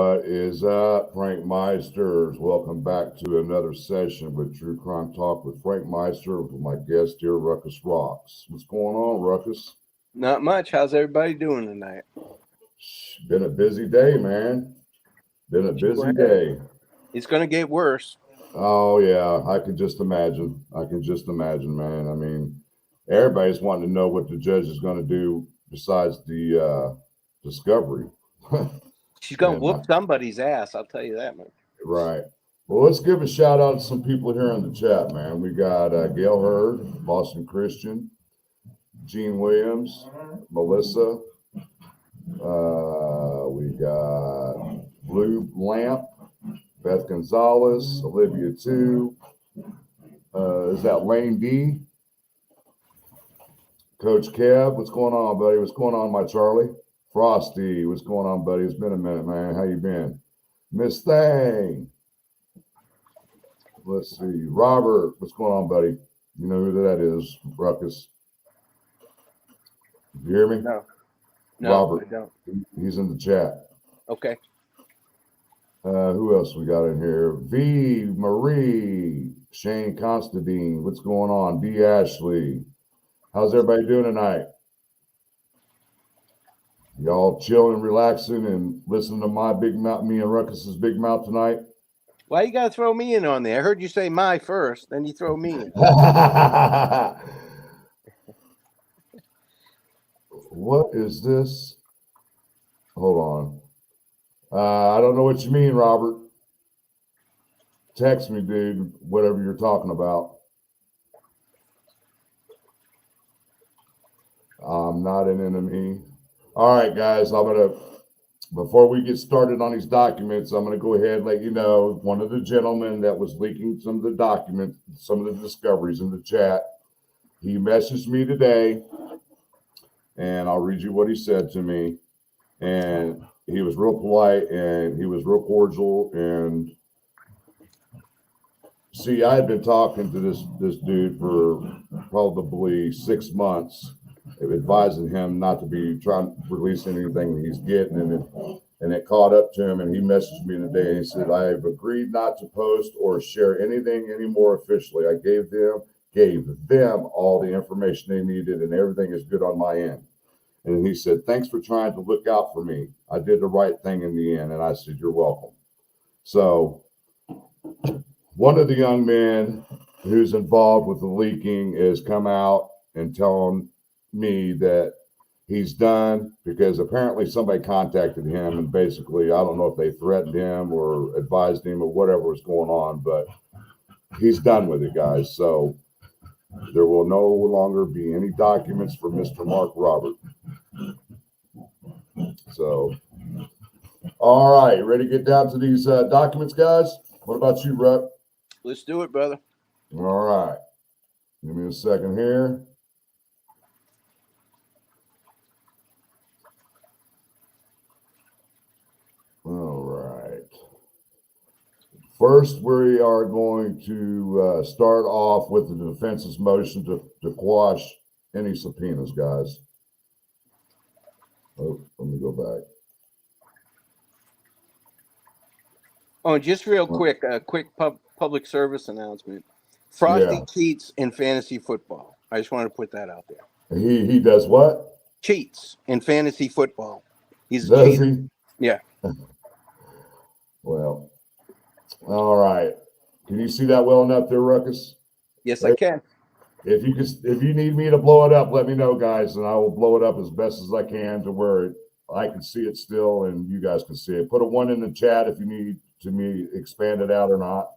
What is up, Frankmeisters? Welcome back to another session with True Crime Talk with Frankmeister with my guest here, Ruckus Rocks. What's going on, Ruckus? Not much. How's everybody doing tonight? Been a busy day, man. Been a busy day. It's going to get worse. Oh, yeah. I can just imagine. Man. I mean, everybody's wanting to know what the judge is going to do besides the discovery. She's going to And whoop somebody's ass. I'll tell you that much. right. Well, let's give a shout out to some people here in the chat, man. We got Gail Hurd, Boston Christian, Gene Williams, Melissa. We got Blue Lamp, Beth Gonzalez, Olivia 2. Is that Lane D? Coach Kev, what's going on, buddy? What's going on, my Charlie? Frosty, what's going on, buddy? It's been a minute, man. How you been? Miss Thang. Let's see. Robert, what's going on, buddy? You know who that is, Ruckus. You hear me? No, Robert. I don't. He's in the chat. Okay. Who else we got in here? V. Marie, Shane Constantine. What's going on? D. Ashley. How's everybody doing tonight? Y'all chilling, relaxing, and listening to my big mouth, me and Ruckus's big mouth tonight? Why you got to throw me in on there? I heard you say my first, then you throw me in. What is this? Hold on. I don't know what you mean, Robert. Text me, dude, whatever you're talking about. I'm not an enemy. All right, guys, before we get started on these documents, I'm going to go ahead and let you know one of the gentlemen that was leaking some of the documents, some of the discoveries in the chat, he messaged me today, and I'll read you what he said to me. And he was real polite, and he was real cordial. And see, I had been talking to this dude for probably 6 months, advising him not to be trying to release anything that he's getting, and it caught up to him, and he messaged me today, and he said, I have agreed not to post or share anything anymore officially. I gave them all the information they needed, and everything is good on my end. And he said, thanks for trying to look out for me. I did the right thing in the end. And I said, you're welcome. So one of the young men who's involved with the leaking has come out and telling me that he's done, because apparently somebody contacted him, and basically, I don't know if they threatened him or advised him or whatever was going on, but he's done with it, guys. So there will no longer be any documents for Mr. Mark Robert. So, all right, ready to get down to these documents, guys? What about you, Ruck? Let's do it, brother. All right. Give me a second here. All right. First, we are going to start off with the defense's motion to quash any subpoenas, guys. Oh, let me go back. Oh, just real quick, a quick public service announcement. Frosty cheats in fantasy football. I just want to put that out there. He does what? Cheats in fantasy football. Does he? Yeah. Well, all right. Can you see that well enough there, Ruckus? Yes, I can. If you need me to blow it up, let me know, guys, and I will blow it up as best as I can to where I can see it still and you guys can see it. Put a 1 in the chat if you need to me expand it out or not.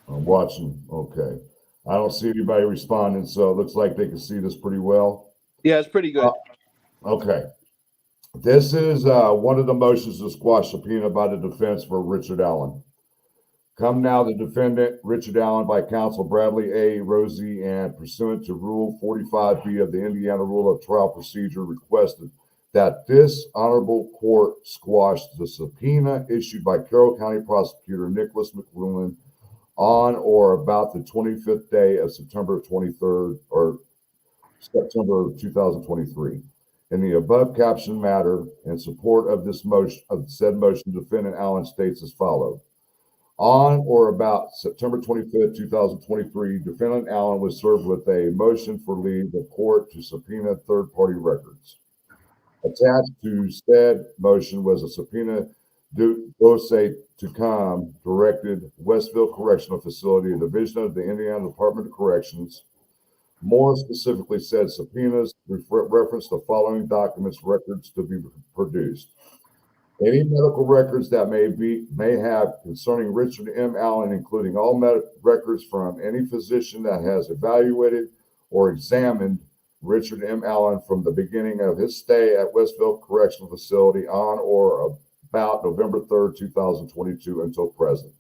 I'm watching. Okay. I don't see anybody responding, so it looks like they can see this pretty well. Yeah, it's pretty good. Okay. This is one of the motions to squash subpoena by the defense for Richard Allen. Come now, the defendant, Richard Allen, by counsel Bradley A. Rosie, and pursuant to Rule 45B of the Indiana Rule of Trial Procedure, requested that this honorable court squash the subpoena issued by Carroll County Prosecutor Nicholas McLuhan on or about the 25th day of September 23rd, or September 2023. In the above captioned matter, in support of this motion, of said motion, defendant Allen states as follows. On or about September 25th, 2023, defendant Allen was served with a motion for leave of court to subpoena third-party records. Attached to said motion was a subpoena dossier to come directed Westville Correctional Facility, a division of the Indiana Department of Corrections. More specifically said subpoenas reference the following documents, records to be produced. Any medical records that may have concerning Richard M. Allen, including all records from any physician that has evaluated or examined Richard M. Allen from the beginning of his stay at Westville Correctional Facility on or about November 3rd, 2022 until present.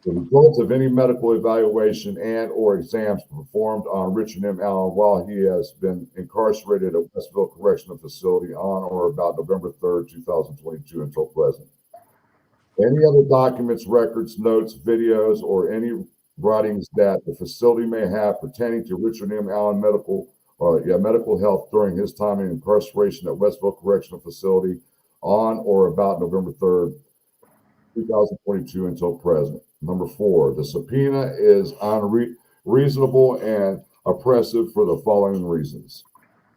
The results of any medical evaluation and or exams performed on Richard M. Allen while he has been incarcerated at Westville Correctional Facility on or about November 3rd, 2022 until present. Any other documents, records, notes, videos, or any writings that the facility may have pertaining to Richard M. Allen medical health during his time in incarceration at Westville Correctional Facility on or about November 3rd, 2022 until present. Number 4, the subpoena is unreasonable and oppressive for the following reasons.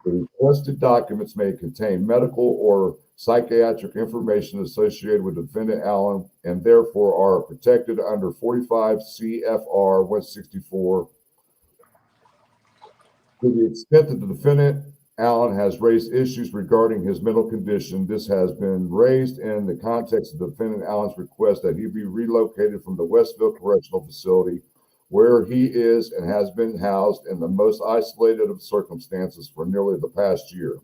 The requested documents may contain medical or psychiatric information associated with defendant Allen and therefore are protected under 45 CFR 164. To the extent that the defendant Allen has raised issues regarding his mental condition, this has been raised in the context of defendant Allen's request that he be relocated from the Westville Correctional Facility, where he is and has been housed in the most isolated of circumstances for nearly the past year.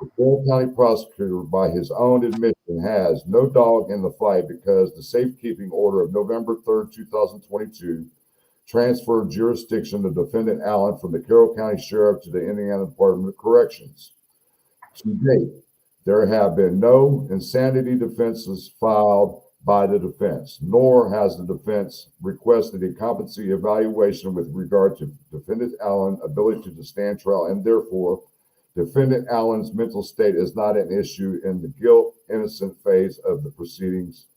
The Carroll County prosecutor, by his own admission, has no dog in the fight because the safekeeping order of November 3rd, 2022, transferred jurisdiction to defendant Allen from the Carroll County Sheriff to the Indiana Department of Corrections. To date, there have been no insanity defenses filed by the defense, nor has the defense requested a competency evaluation with regard to defendant Allen's ability to stand trial, and therefore, defendant Allen's mental state is not an issue in the guilt-innocent phase of the proceedings,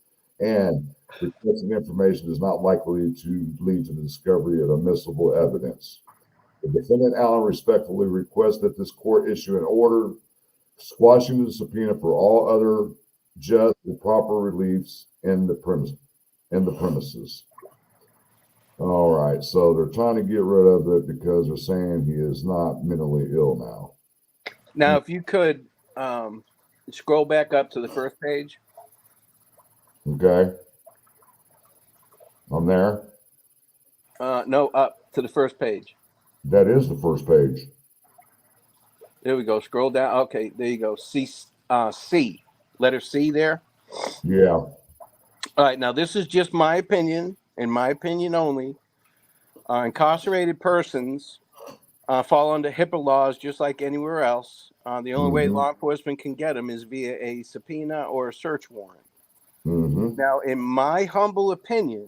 and requesting information is not likely to lead to the discovery of admissible evidence. The defendant Allen respectfully requests that this court issue an order squashing the subpoena for all other just and proper reliefs in the premises. All right, so they're trying to get rid of it because they're saying he is not mentally ill now. Now, if you could scroll back up to the first page. Okay. I'm there. No, up to the first page. That is the first page. There we go. Scroll down. Okay, there you go. C, letter C there. Yeah. All right. Now, this is just my opinion, and my opinion only. Incarcerated persons fall under HIPAA laws just like anywhere else. The only way law enforcement can get them is via a subpoena or a search warrant. Now, in my humble opinion,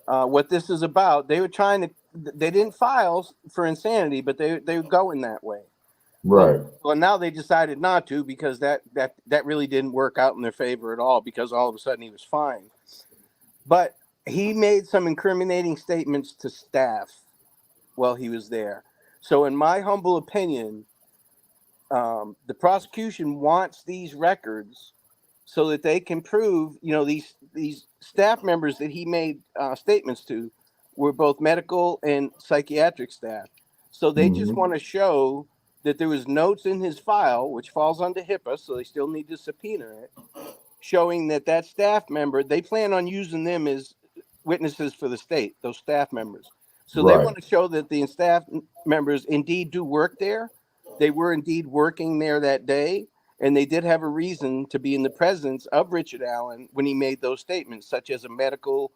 what this is about, they didn't file for insanity, but they were going that way. Right. Well, now they decided not to because that really didn't work out in their favor at all because all of a sudden he was fine. But he made some incriminating statements to staff while he was there. So in my humble opinion, the prosecution wants these records so that they can prove, these staff members that he made statements to were both medical and psychiatric staff. So they just want to show that there was notes in his file, which falls under HIPAA, so they still need to subpoena it, showing that staff member, they plan on using them as witnesses for the state, those staff members. So they want to show that the staff members indeed do work there. They were indeed working there that day. And they did have a reason to be in the presence of Richard Allen when he made those statements, such as a medical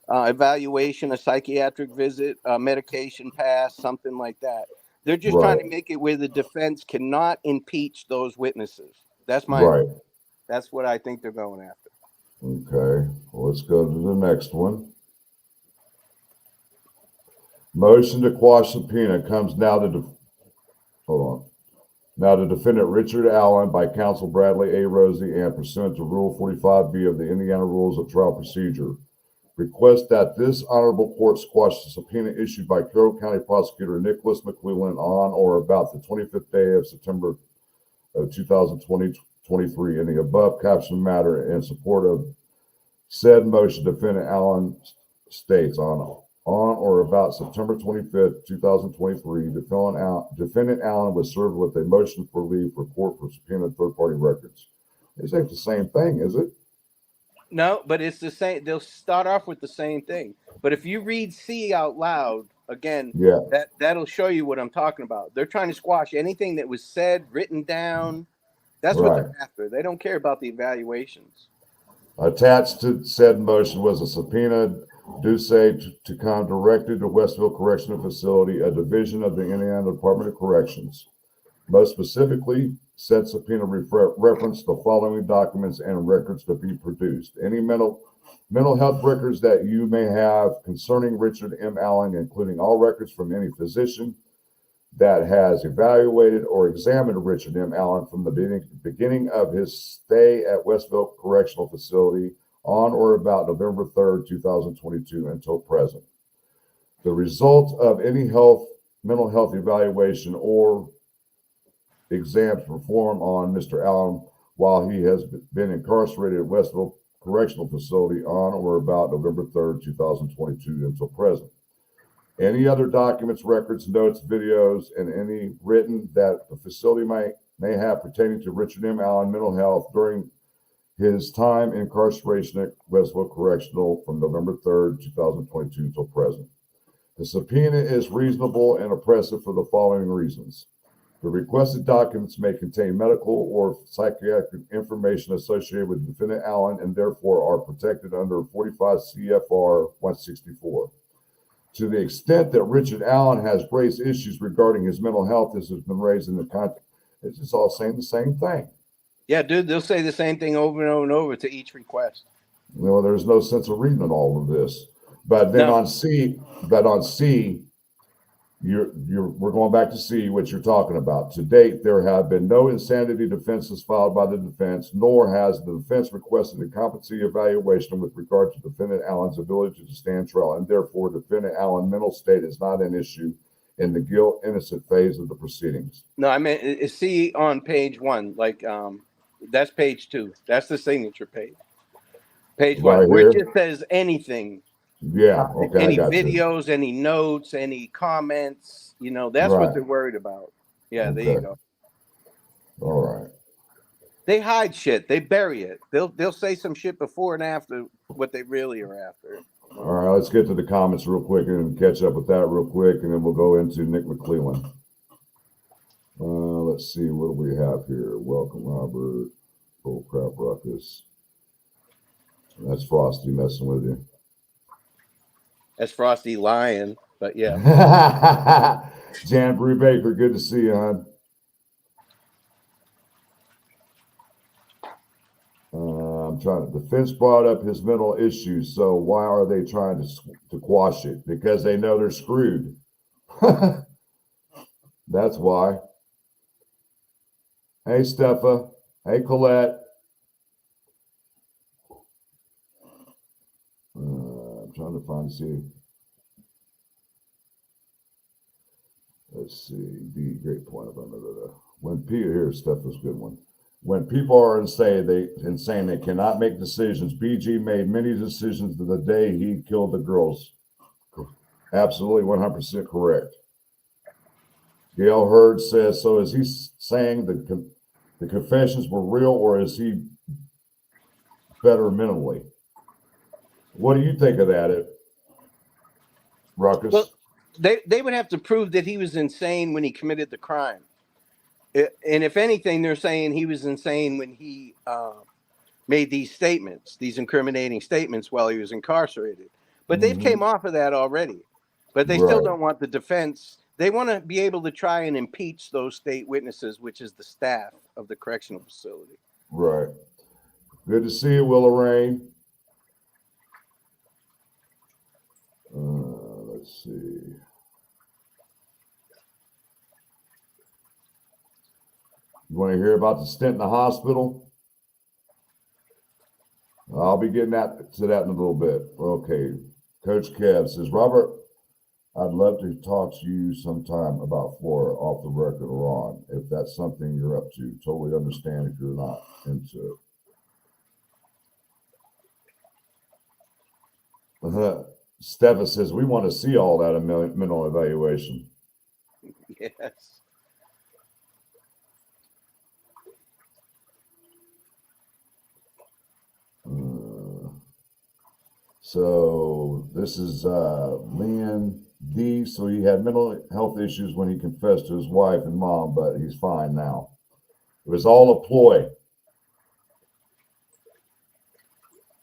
evaluation, a psychiatric visit, a medication pass, something like that. They're just trying to make it where the defense cannot impeach those witnesses. That's what I think they're going after. Okay, well, let's go to the next one. Motion to quash subpoena comes now to Hold on. Now, the defendant Richard Allen by counsel Bradley A. Rosie and pursuant to Rule 45B of the Indiana Rules of Trial Procedure, request that this honorable court squash the subpoena issued by Carroll County Prosecutor Nicholas McClellan on or about the 25th day of September of 2023 in the above captioned matter in support of said motion. Defendant Allen states on or about September 25th, 2023, defendant Allen was served with a motion for leave for court for subpoenaed third-party records. This ain't the same thing, is it? No, but it's the same. They'll start off with the same thing. But if you read C out loud, again, Yeah. that'll show you what I'm talking about. They're trying to squash anything that was said, written down. That's what they're after. They don't care about the evaluations. Attached to said motion was a subpoena duce to come directly to Westville Correctional Facility, a division of the Indiana Department of Corrections. Most specifically, said subpoena referenced the following documents and records to be produced. Any mental health records that you may have concerning Richard M. Allen, including all records from any physician that has evaluated or examined Richard M. Allen from the beginning of his stay at Westville Correctional Facility on or about November 3rd, 2022 until present. The result of any mental health evaluation or exams performed on Mr. Allen while he has been incarcerated at Westville Correctional Facility on or about November 3rd, 2022 until present. Any other documents, records, notes, videos, and any written that the facility may have pertaining to Richard M. Allen mental health during his time in incarceration at Westville Correctional from November 3rd, 2022 until present. The subpoena is reasonable and oppressive for the following reasons. The requested documents may contain medical or psychiatric information associated with defendant Allen and therefore are protected under 45 CFR 164. To the extent that Richard Allen has raised issues regarding his mental health, this has been raised in the context. It's just all saying the same thing. Yeah, dude, they'll say the same thing over and over and over to each request. Well, there's no sense of reading all of this. But then on C, we're going back to C, what you're talking about. To date, there have been no insanity defenses filed by the defense, nor has the defense requested a competency evaluation with regard to defendant Allen's ability to stand trial, and therefore defendant Allen's mental state is not an issue in the guilt-innocent phase of the proceedings. No, I mean, it's C on page 1, like that's page 2. That's the signature page. Page 1, Right where it here? just says anything. Yeah, okay, Any I got videos, you. any notes, any comments, that's what they're worried about. Yeah, there you go. All right. They hide shit. They bury it. They'll say some shit before and after what they really are after. All right, let's get to the comments real quick and catch up with that real quick, and then we'll go into Nick McClellan. Let's see, what do we have here? Welcome, Robert. Bull crap, Ruckus. That's Frosty messing with you. That's Frosty lying, but yeah. Jan Bree Baker, good to see you, hon. I'm trying to. Defense brought up his mental issues, so why are they trying to quash it? Because they know they're screwed. That's why. Hey, Steffa. Hey, Colette. I'm trying to find C. Let's see. D, great point. When Peter, here's Steffa's good one. When people are insane, they cannot make decisions. BG made many decisions the day he killed the girls. Absolutely 100% correct. Gail Hurd says, so is he saying the confessions were real, or is he better mentally? What do you think of that, Ruckus? Well, they would have to prove that he was insane when he committed the crime. And if anything, they're saying he was insane when he made these statements, these incriminating statements while he was incarcerated. But they've came off of that already. But they still don't want the defense. They want to be able to try and impeach those state witnesses, which is the staff of the correctional facility. Right. Good to see you, Willa Rain. Let's see. You want to hear about the stint in the hospital? I'll be getting to that in a little bit. Okay. Coach Kev says, Robert, I'd love to talk to you sometime about Florida off the record or on, if that's something you're up to. Totally understand if you're not into it. Stefan says, we want to see all that in mental evaluation. Yes. So this is Leon D. So he had mental health issues when he confessed to his wife and mom, but he's fine now. It was all a ploy.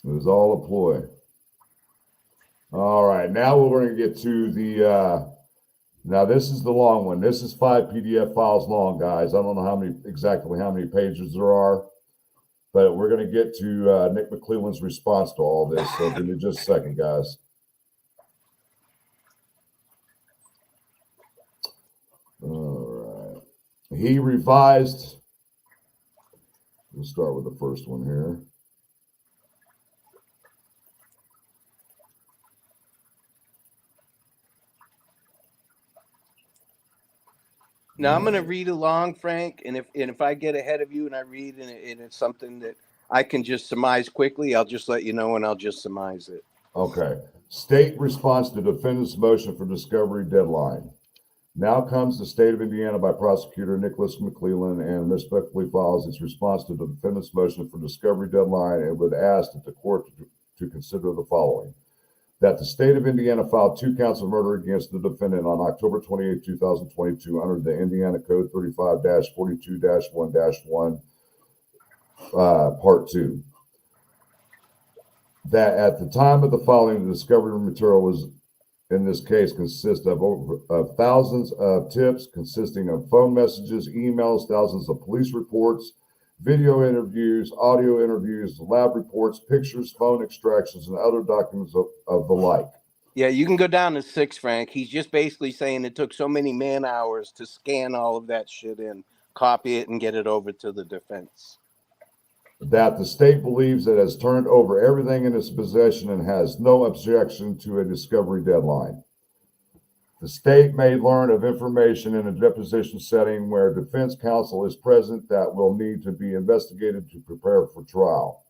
It was all a ploy. All right, now we're going to get to the, now this is the long one. This is 5 PDF files long, guys. I don't know exactly how many pages there are, but we're going to get to Nick McClelland's response to all this. So give me just a second, guys. All right. He revised. We'll start with the first one here. Now I'm going to read along, Frank, and if I get ahead of you and I read and it's something that I can just surmise quickly, I'll just let you know and I'll just surmise it. Okay. State response to defendant's motion for discovery deadline. Now comes the state of Indiana by prosecutor Nicholas McClelland and respectfully files its response to the defendant's motion for discovery deadline and would ask that the court to consider the following. That the state of Indiana filed 2 counts of murder against the defendant on October 28, 2022 under the Indiana Code 35-42-1-1, Part 2. That at the time of the filing, the discovery material was, in this case, consists of thousands of tips consisting of phone messages, emails, thousands of police reports, video interviews, audio interviews, lab reports, pictures, phone extractions, and other documents of the like. Yeah, you can go down to 6, Frank. He's just basically saying it took so many man hours to scan all of that shit in, copy it, and get it over to the defense. That the state believes it has turned over everything in its possession and has no objection to a discovery deadline. The state may learn of information in a deposition setting where defense counsel is present that will need to be investigated to prepare for trial.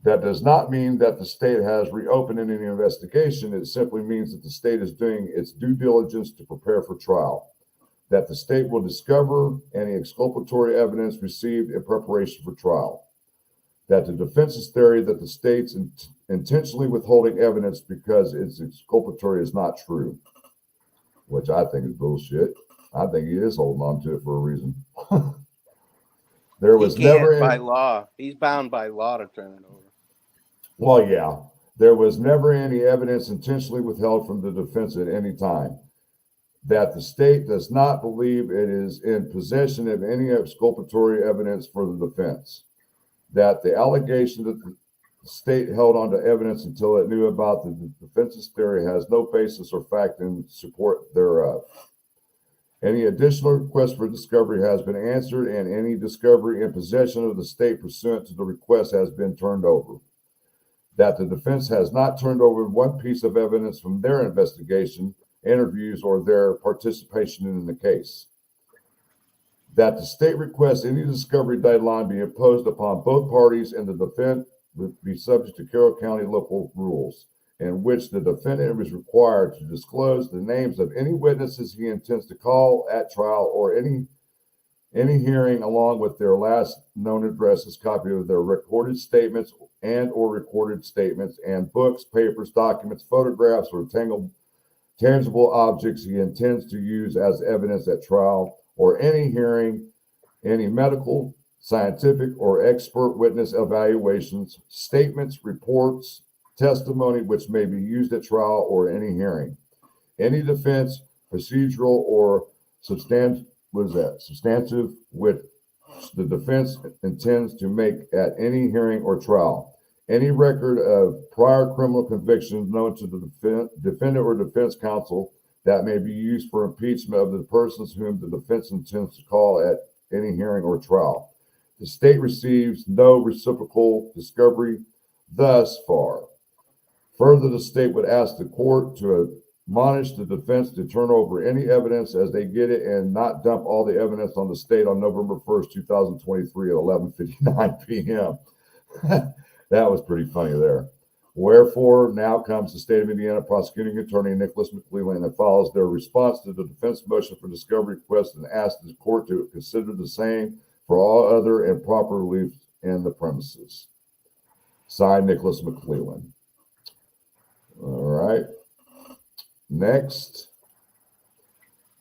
That does not mean that the state has reopened any investigation. It simply means that the state is doing its due diligence to prepare for trial. That the state will discover any exculpatory evidence received in preparation for trial. That the defense's theory that the state's intentionally withholding evidence because it's exculpatory is not true, which I think is bullshit. I think he is holding on to it for a reason. There was never by law. He's bound by law to turn it over. Well, yeah. There was never any evidence intentionally withheld from the defense at any time. That the state does not believe it is in possession of any exculpatory evidence for the defense. That the allegation that the state held onto evidence until it knew about the defense's theory has no basis or fact in support thereof. Any additional request for discovery has been answered, and any discovery in possession of the state pursuant to the request has been turned over. That the defense has not turned over one piece of evidence from their investigation, interviews, or their participation in the case. That the state requests any discovery deadline be imposed upon both parties and the defendant be subject to Carroll County local rules, in which the defendant is required to disclose the names of any witnesses he intends to call at trial or any hearing, along with their last known addresses, copy of their recorded statements and or recorded statements, and books, papers, documents, photographs, or tangible objects he intends to use as evidence at trial or any hearing, any medical, scientific, or expert witness evaluations, statements, reports, testimony which may be used at trial or any hearing, any defense, procedural, or substantive which the defense intends to make at any hearing or trial, any record of prior criminal convictions known to the defendant or defense counsel that may be used for impeachment of the persons whom the defense intends to call at any hearing or trial. The state receives no reciprocal discovery thus far. Further, the state would ask the court to admonish the defense to turn over any evidence as they get it and not dump all the evidence on the state on November 1st, 2023 at 11:59 p.m. That was pretty funny there. Wherefore, now comes the state of Indiana prosecuting attorney Nicholas McClellan and follows their response to the defense motion for discovery request and asks the court to consider the same for all other and proper relief in the premises. Signed, Nicholas McClellan. All right. Next.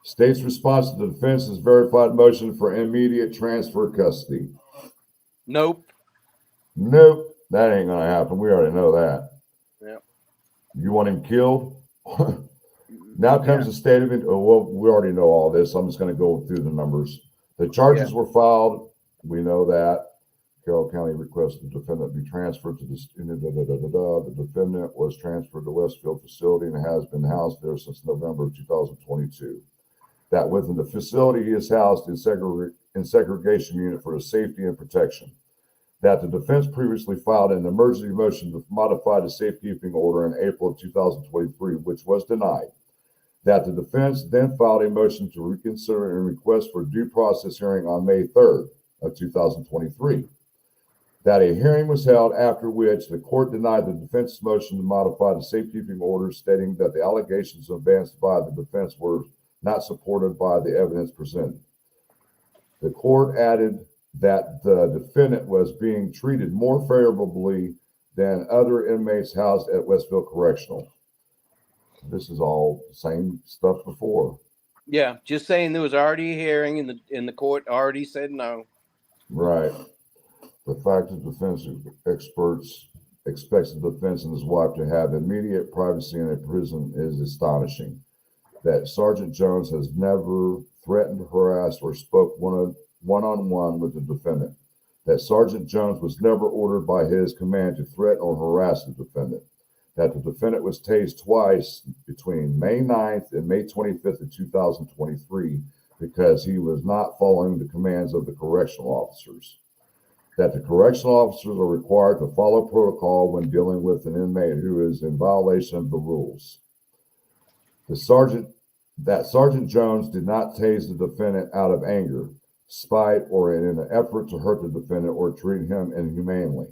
State's response to the defense's verified motion for immediate transfer custody. Nope. That ain't gonna happen. We already know that. Yeah. You want him killed? Now comes the state of it. Oh, well, we already know all this. I'm just going to go through the numbers. The charges were filed. We know that. Carroll County requested the defendant be transferred to the defendant was transferred to Westfield facility and has been housed there since November of 2022. That within the facility he is housed in segregation unit for his safety and protection. That the defense previously filed an emergency motion to modify the safekeeping order in April of 2023, which was denied. That the defense then filed a motion to reconsider and request for due process hearing on May 3rd of 2023. That a hearing was held, after which the court denied the defense's motion to modify the safekeeping order, stating that the allegations advanced by the defense were not supported by the evidence presented. The court added that the defendant was being treated more favorably than other inmates housed at Westfield Correctional. This is all the same stuff before. Yeah, just saying there was already a hearing and the court already said no. Right. The fact that defense experts expects the defense and his wife to have immediate privacy in a prison is astonishing. That Sergeant Jones has never threatened, harassed, or spoke one-on-one with the defendant. That Sergeant Jones was never ordered by his command to threaten or harass the defendant. That the defendant was tased twice between May 9th and May 25th of 2023 because he was not following the commands of the correctional officers. That the correctional officers are required to follow protocol when dealing with an inmate who is in violation of the rules. That Sergeant Jones did not tase the defendant out of anger, spite, or in an effort to hurt the defendant or treat him inhumanely.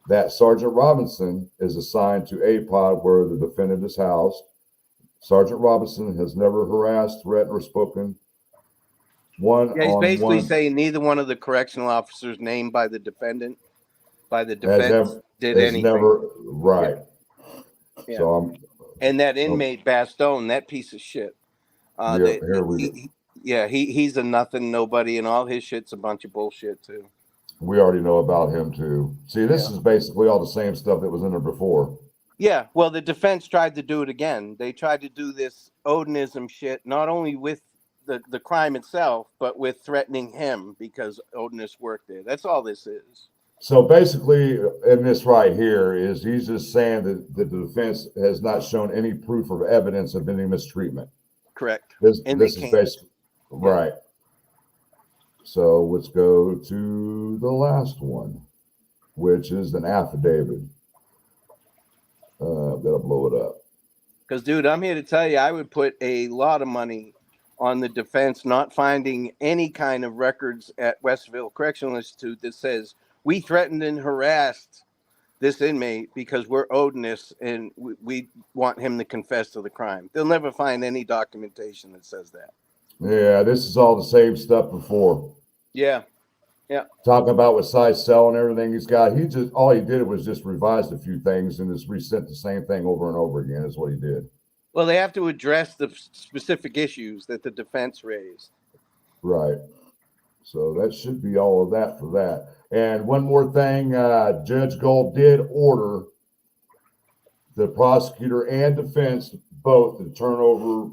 That Sergeant Robinson is assigned to a pod where the defendant is housed. Sergeant Robinson has never harassed, threatened, or spoken he's basically saying neither one of the correctional officers named by the defendant, by the defense, did anything. Never, right. Yeah. So and that inmate Bastone, that piece of shit. He's a nothing, nobody, and all his shit's a bunch of bullshit too. We already know about him too. See, this is basically all the same stuff that was in there before. Yeah, well, the defense tried to do it again. They tried to do this Odinism shit, not only with the crime itself, but with threatening him because Odinist worked there. That's all this is. So basically, in this right here, is he's just saying that the defense has not shown any proof of evidence of any mistreatment. Correct. This is basically right. So let's go to the last one, which is an affidavit. That'll blow it up. Because, dude, I'm here to tell you, I would put a lot of money on the defense not finding any kind of records at Westfield Correctional Institute that says we threatened and harassed this inmate because we're Odinists and we want him to confess to the crime. They'll never find any documentation that says that. Yeah, this is all the same stuff before. Yeah. Talking about with size cell and everything he's got. All he did was just revised a few things and just resent the same thing over and over again is what he did. Well, they have to address the specific issues that the defense raised. Right. So that should be all of that for that. And one more thing, Judge Gold did order the prosecutor and defense both to turn over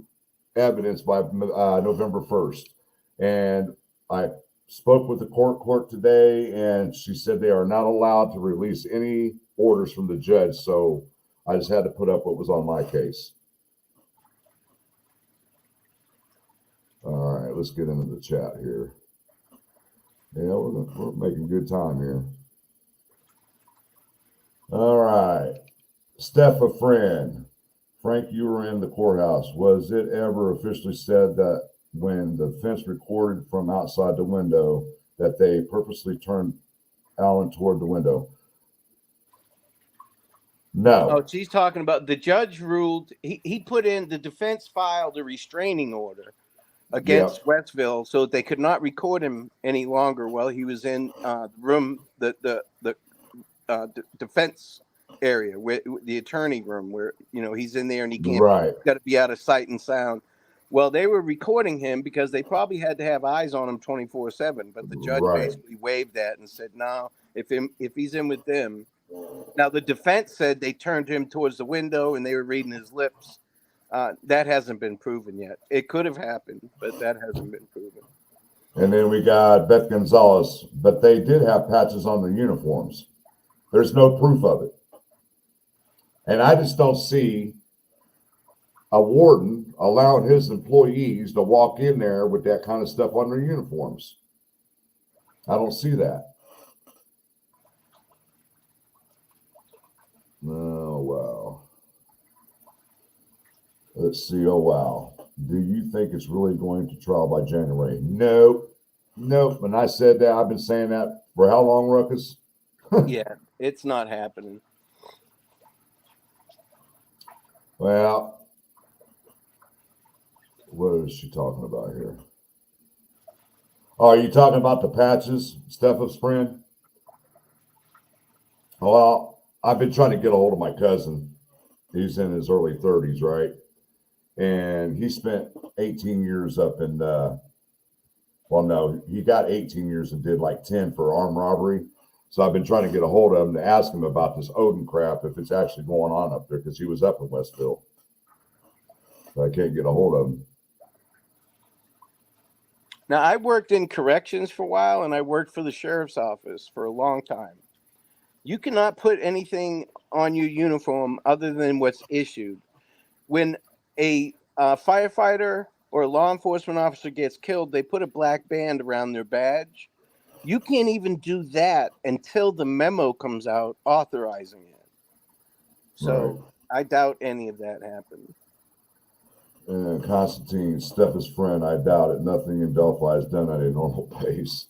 evidence by November 1st. And I spoke with the court today, and she said they are not allowed to release any orders from the judge. So I just had to put up what was on my case. All right. right, let's get into the chat here. Yeah, we're making good time here. All right. Steph, a friend. Frank, you were in the courthouse. Was it ever officially said that when the fence recorded from outside the window that they purposely turned Alan toward the window? No. Oh, she's talking about the judge ruled, he put in, the defense filed a restraining order against Westville so that they could not record him any longer while he was in the room, the defense area, where the attorney room, where he's in there and he can't, got to be out of sight and sound. Well, they were recording him because they probably had to have eyes on him 24/7, but the judge basically waived that and said, no, if he's in with them. Now the defense said they turned him towards the window and they were reading his lips. That hasn't been proven yet. It could have happened, but that hasn't been proven. And then we got Beth Gonzalez, but they did have patches on their uniforms. There's no proof of it. And I just don't see a warden allowing his employees to walk in there with that kind of stuff on their uniforms. I don't see that. Oh, wow. Let's see. Oh, wow. Do you think it's really going to trial by January? Nope. When I said that, I've been saying that for how long, Ruckus? Yeah, it's not happening. Well, what is she talking about here? Oh, are you talking about the patches, Steph's friend? Well, I've been trying to get a hold of my cousin. He's in his early 30s, right? And he spent 18 years up in, well, no, he got 18 years and did like 10 for armed robbery. So I've been trying to get a hold of him to ask him about this Odin crap, if it's actually going on up there, because he was up in Westville. But I can't get a hold of him. Now, I worked in corrections for a while, and I worked for the sheriff's office for a long time. You cannot put anything on your uniform other than what's issued. When a firefighter or a law enforcement officer gets killed, they put a black band around their badge. You can't even do that until the memo comes out authorizing it. So I doubt any of that happened. And Constantine, Steph's friend, I doubt it. Nothing in Delphi is done at a normal pace.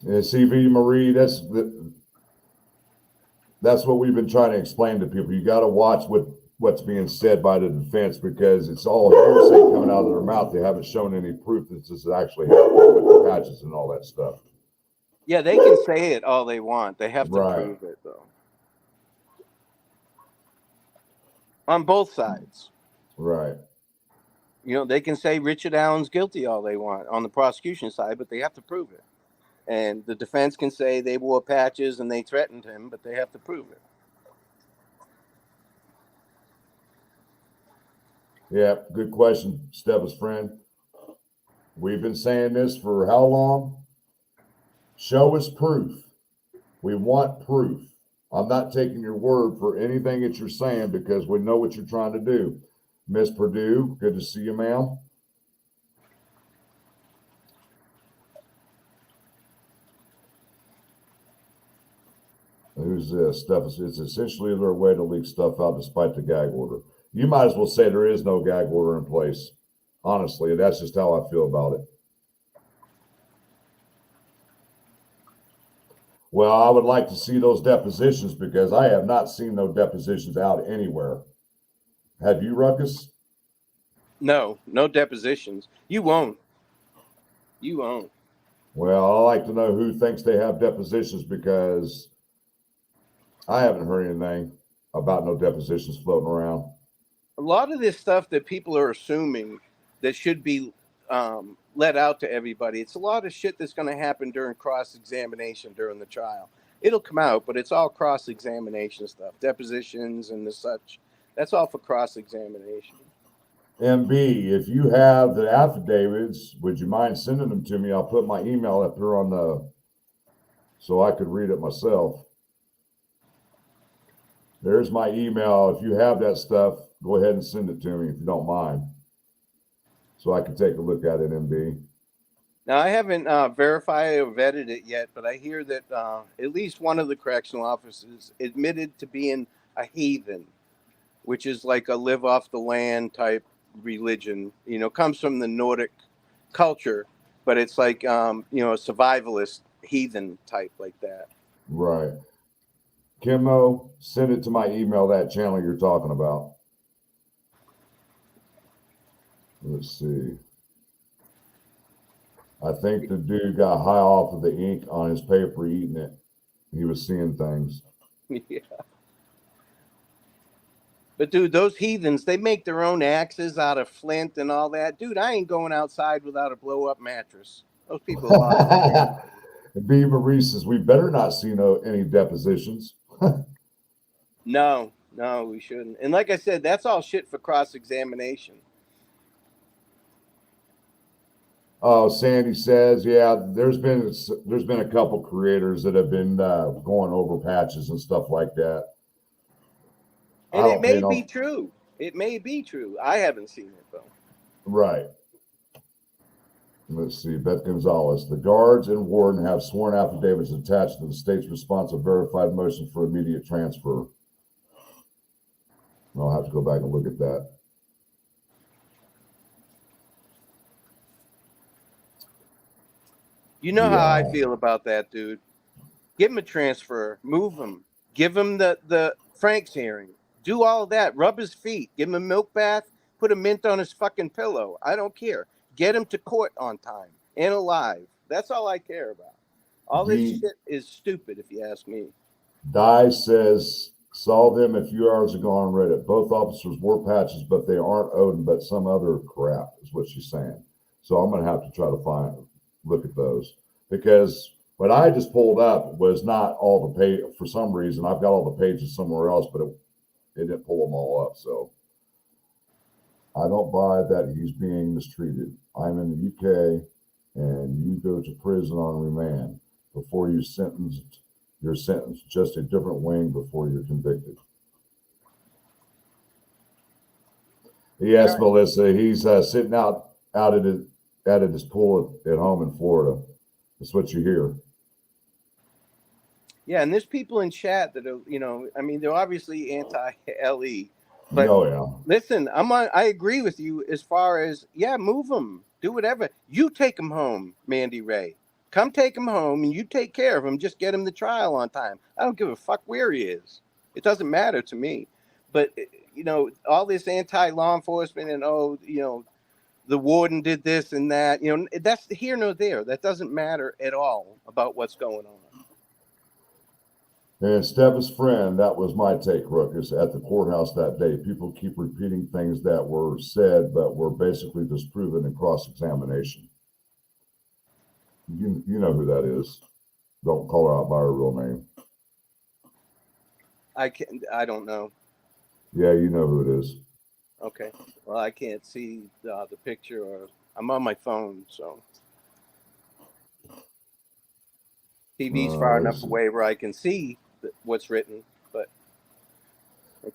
And CV Marie, that's what we've been trying to explain to people. You got to watch what's being said by the defense, because it's all hearsay coming out of their mouth. They haven't shown any proof that this is actually happening with the patches and all that stuff. Yeah, they can say it all they want. They have to prove it, though. On both sides. Right. They can say Richard Allen's guilty all they want on the prosecution side, but they have to prove it. And the defense can say they wore patches and they threatened him, but they have to prove it. Yeah, good question, Steph's friend. We've been saying this for how long? Show us proof. We want proof. I'm not taking your word for anything that you're saying, because we know what you're trying to do. Miss Purdue, good to see you, ma'am. Who's this? It's essentially their way to leak stuff out despite the gag order. You might as well say there is no gag order in place. Honestly, that's just how I feel about it. Well, I would like to see those depositions, because I have not seen no depositions out anywhere. Have you, Ruckus? No depositions. You won't. Well, I like to know who thinks they have depositions, because I haven't heard anything about no depositions floating around. A lot of this stuff that people are assuming that should be let out to everybody, it's a lot of shit that's going to happen during cross-examination during the trial. It'll come out, but it's all cross-examination stuff, depositions and the such. That's all for cross-examination. MB, if you have the affidavits, would you mind sending them to me? I'll put my email up here so I could read it myself. There's my email. If you have that stuff, go ahead and send it to me if you don't mind, so I can take a look at it, MB. Now, I haven't verified or vetted it yet, but I hear that at least one of the correctional officers admitted to being a heathen, which is like a live off the land type religion. Comes from the Nordic culture, but it's like a survivalist heathen type like that. Right. Kimmo, send it to my email, that channel you're talking about. Let's see. I think the dude got high off of the ink on his paper eating it. He was seeing things. Yeah. But dude, those heathens, they make their own axes out of flint and all that. Dude, I ain't going outside without a blow up mattress. Those people are B. Marie says, we better not see any depositions. No, we shouldn't. And like I said, that's all shit for cross-examination. Oh, Sandy says, yeah, there's been a couple creators that have been going over patches and stuff like that. And it may be true. It may be true. I haven't seen it though. Right. Let's see. Beth Gonzalez. The guards and warden have sworn affidavits attached to the state's response of verified motion for immediate transfer. I'll have to go back and look at that. You know how I feel about that, dude. Give him a transfer. Move him. Give him the Frank's hearing. Do all that. Rub his feet. Give him a milk bath. Put a mint on his fucking pillow. I don't care. Get him to court on time and alive. That's all I care about. All this shit is stupid, if you ask me. Di says, saw them a few hours ago on Reddit. Both officers wore patches, but they aren't Odin, but some other crap, is what she's saying. So I'm going to have to try to look at those, because what I just pulled up was not all the page. For some reason, I've got all the pages somewhere else, but it didn't pull them all up. So I don't buy that he's being mistreated. I'm in the UK and you go to prison on remand. Before you're sentenced, just a different wing before you're convicted. Yes, right. Melissa, he's sitting out at his pool at home in Florida. That's what you hear. Yeah, and there's people in chat that are, they're obviously anti-LE. But listen, I agree with you as far as, move them, do whatever. You take them home, Mandy Ray. Come take him home and you take care of him. Just get him the trial on time. I don't give a fuck where he is. It doesn't matter to me. But, all this anti-law enforcement and, the warden did this and that, that's here nor there. That doesn't matter at all about what's going on. And Steph's friend, that was my take, Ruckus, at the courthouse that day. People keep repeating things that were said, but were basically disproven in cross-examination. You know who that is. Don't call her out by her real name. I don't know. Yeah, you know who it is. Okay. Well, I can't see the picture, or I'm on my phone, so TV's far enough away where I can see what's written, but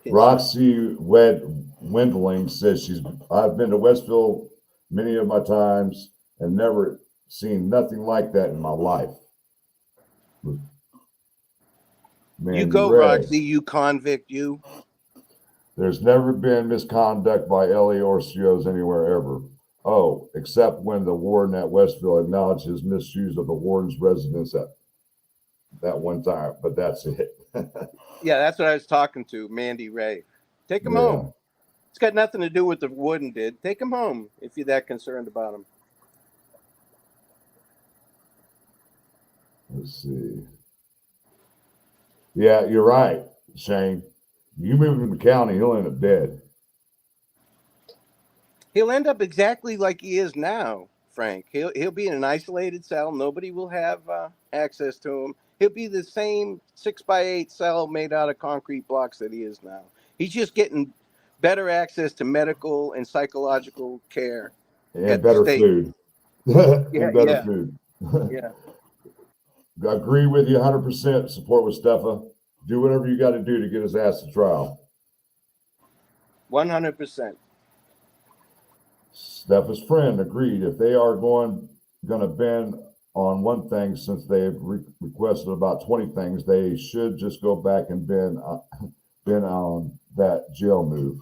Roxy Wendling says I've been to Westville many of my times and never seen nothing like that in my life. Man, you go, Roxy, you convict, you. There's never been misconduct by LA or COs anywhere ever. Oh, except when the warden at Westville acknowledged his misuse of the warden's residence at that one time, but that's it. Yeah, that's what I was talking to, Mandy Ray. Take him home. It's got nothing to do with the warden did. Take him home if you're that concerned about him. Let's see. Yeah, you're right, Shane. You move him to county, he'll end up dead. He'll end up exactly like he is now, Frank. He'll be in an isolated cell. Nobody will have access to him. He'll be the same 6x8 cell made out of concrete blocks that he is now. He's just getting better access to medical and psychological care. And better food. Food. Yeah. I agree with you 100%. Support with Steffa. Do whatever you got to do to get his ass to trial. 100%. Stepha's friend agreed if they are going to bend on one thing, since they've requested about 20 things, they should just go back and bend on that jail move.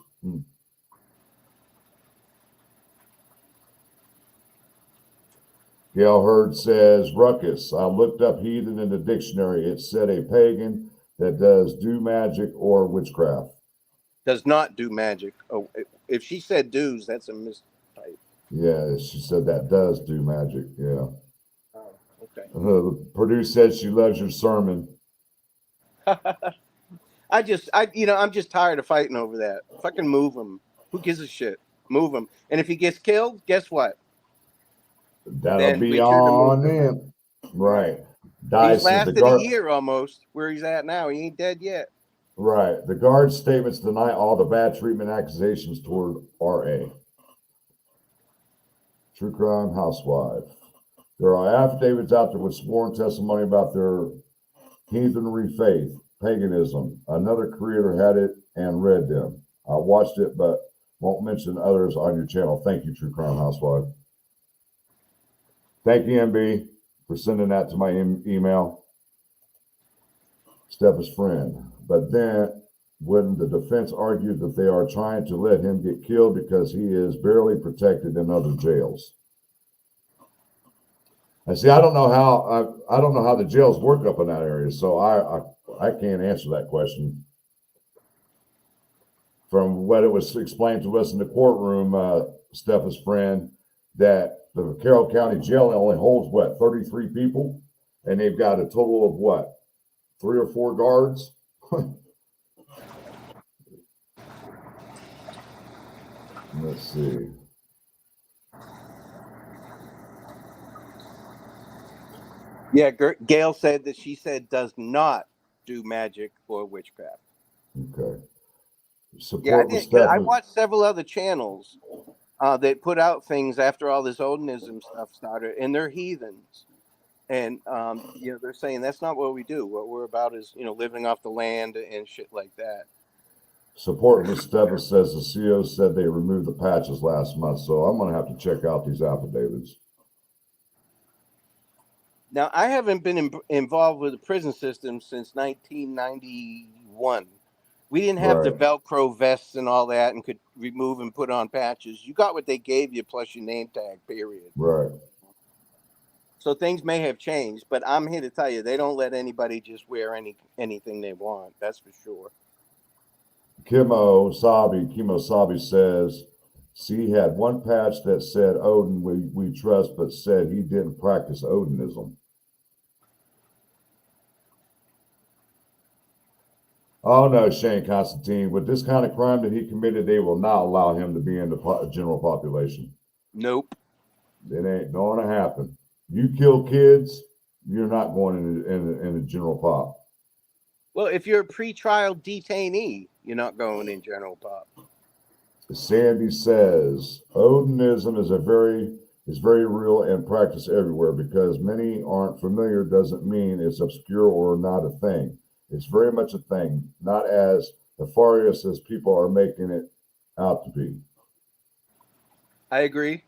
Gail Hurd says, Ruckus, I looked up heathen in the dictionary. It said a pagan that does do magic or witchcraft. Does not do magic. Oh, if she said do's, that's a mistype. Yeah, she said that does do magic. Yeah. Oh, okay. Purdue said she loves your sermon. I'm just tired of fighting over that. Fucking move him. Who gives a shit? Move him. And if he gets killed, guess what? That'll Then be we should have on moved him. him. Right. He's Dice lasted a year almost. Where he's at now, he ain't dead yet. Right. The guard's statements deny all the bad treatment accusations toward R.A. True crime housewife. There are affidavits out there with sworn testimony about their heathenry faith, paganism. Another creator had it and read them. I watched it, but won't mention others on your channel. Thank you, True Crime Housewife. Thank you, MB, for sending that to my email. Stepha's friend. But then, when the defense argued that they are trying to let him get killed because he is barely protected in other jails. I see. I don't know how the jails work up in that area, so I can't answer that question. From what it was explained to us in the courtroom, Stepha's friend, that the Carroll County Jail only holds 33 people, and they've got a total of 3 or 4 guards. Let's see. Yeah, Gail said that she does not do magic or witchcraft. Okay. I watched several other channels that put out things after all this Odinism stuff started, and they're heathens. And they're saying that's not what we do. What we're about is living off the land and shit like that. Support with Stepha says the CO said they removed the patches last month, so I'm going to have to check out these affidavits. Now, I haven't been involved with the prison system since 1991. We didn't have the Velcro vests and all that and could remove and put on patches. You got what they gave you plus your name tag, period. Right. So things may have changed, but I'm here to tell you, they don't let anybody just wear anything they want. That's for sure. Kimo Sabi says, he had one patch that said Odin we trust, but said he didn't practice Odinism. Oh no, Shane Constantine, with this kind of crime that he committed, they will not allow him to be in the general population. Nope. It ain't going to happen. You kill kids, you're not going in the general pop. Well, if you're a pretrial detainee, you're not going in general pop. Sandy says Odinism is very real and practiced everywhere. Because many aren't familiar doesn't mean it's obscure or not a thing. It's very much a thing, not as nefarious as people are making it out to be. I agree.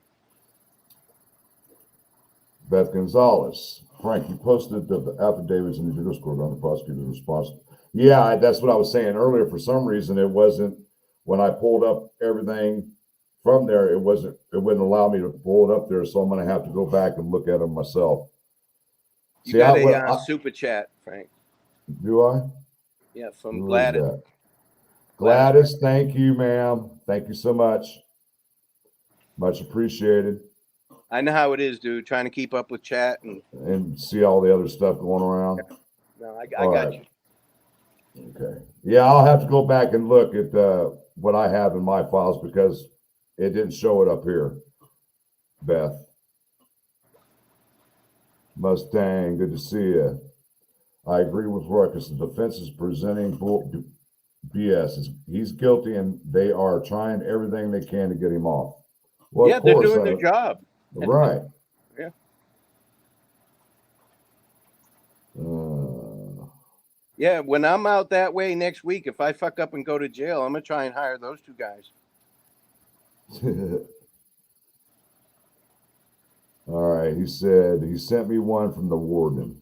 Beth Gonzalez, Frank, you posted the affidavits in the Discord on the prosecutor's response. Yeah, that's what I was saying earlier. For some reason, it wasn't, when I pulled up everything from there, it wouldn't allow me to pull it up there. So I'm going to have to go back and look at them myself. You got a super chat, Frank. Do I? Yeah, from Gladys. Gladys, thank you, ma'am. Thank you so much. Much appreciated. I know how it is, dude. Trying to keep up with chat and see all the other stuff going around. No, I got you. Okay. Yeah, I'll have to go back and look at what I have in my files because it didn't show it up here. Beth. Mustang, good to see you. I agree with Ruckus. The defense is presenting BS. He's guilty, and they are trying everything they can to get him off. Well, yeah, they're doing their job. Right. Yeah. Yeah, when I'm out that way next week, if I fuck up and go to jail, I'm gonna try and hire those two guys. All right, he said he sent me one from the warden.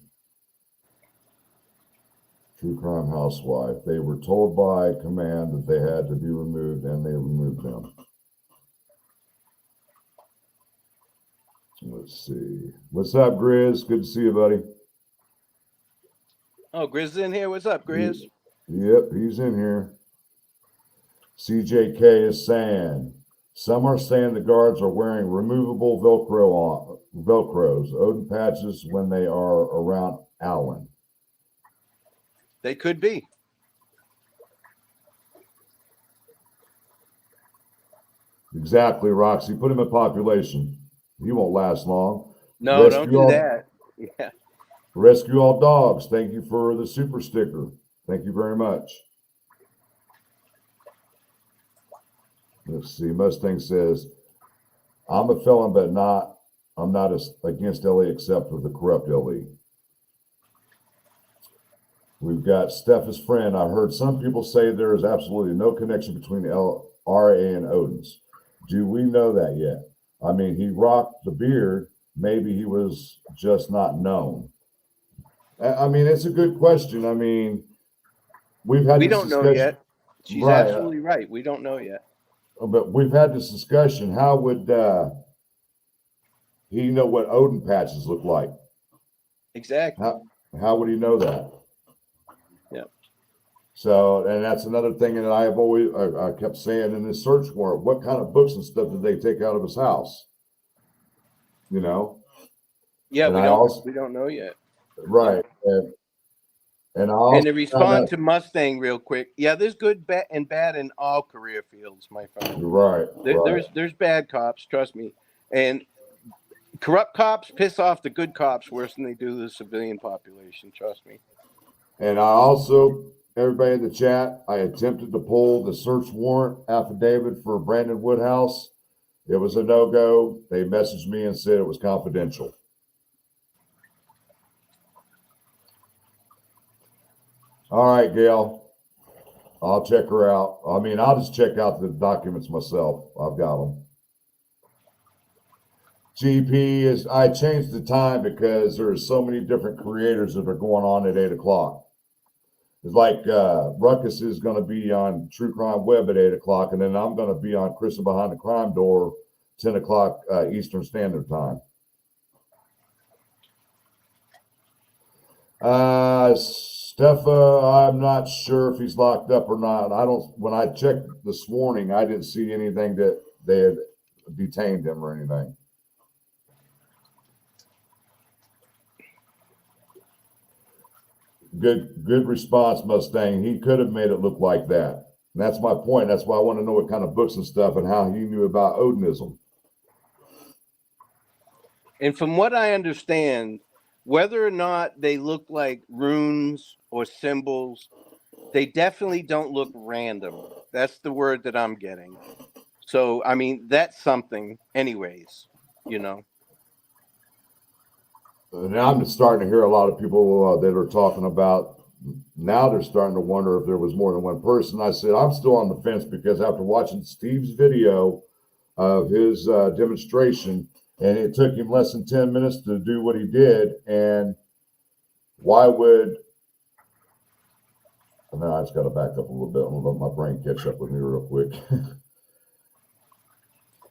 True crime housewife. They were told by command that they had to be removed, and they removed them. Let's see. What's up, Grizz? Good to see you, buddy. Oh, Grizz is in here. What's up, Grizz? Yep, he's in here. CJK is saying, some are saying the guards are wearing removable Velcros, Odin patches when they are around Allen. They could be. Exactly, Roxy. Put him in population. He won't last long. No, don't do that. Yeah. Rescue all dogs. Thank you for the super sticker. Thank you very much. Let's see. Mustang says, I'm a felon, but I'm not against LA except with the corrupt LA. We've got Steph's friend. I heard some people say there is absolutely no connection between RA and Odin's. Do we know that yet? I mean, he rocked the beard. Maybe he was just not known. I mean, it's a good question. I mean, we don't know yet. She's right. Absolutely right. We don't know yet. But we've had this discussion. How would he know what Odin patches look like? Exactly. How would he know that? Yeah. So, and that's another thing that I have always, I kept saying in this search warrant, what kind of books and stuff did they take out of his house? You know? Yeah, we don't know yet. Right. And to respond to Mustang real quick, yeah, there's good and bad in all career fields, my friend. Right. There's bad cops, trust me, and corrupt cops piss off the good cops worse than they do the civilian population. Trust me. And I also, everybody in the chat, I attempted to pull the search warrant affidavit for Brandon Woodhouse. It was a no-go. They messaged me and said it was confidential. All right, Gail. I'll check her out. I mean, I'll just check out the documents myself. I've got them. GP is, I changed the time because there's so many different creators that are going on at 8 o'clock. It's like Ruckus is going to be on True Crime Web at 8 o'clock, and then I'm going to be on Kristen Behind the Crime Door, 10 o'clock Eastern Standard Time. Steffa, I'm not sure if he's locked up or not. When I checked this morning, I didn't see anything that they had detained him or anything. Good response, Mustang. He could have made it look like that. And that's my point. That's why I want to know what kind of books and stuff and how he knew about Odinism. And from what I understand, whether or not they look like runes or symbols, they definitely don't look random. That's the word that I'm getting. So, I mean, that's something anyways, you know. Now I'm just starting to hear a lot of people that are talking about, now they're starting to wonder if there was more than one person. I said, I'm still on the fence because after watching Steve's video of his demonstration, and it took him less than 10 minutes to do what he did, and why would, now I just got to back up a little bit. I'm going to let my brain catch up with me real quick.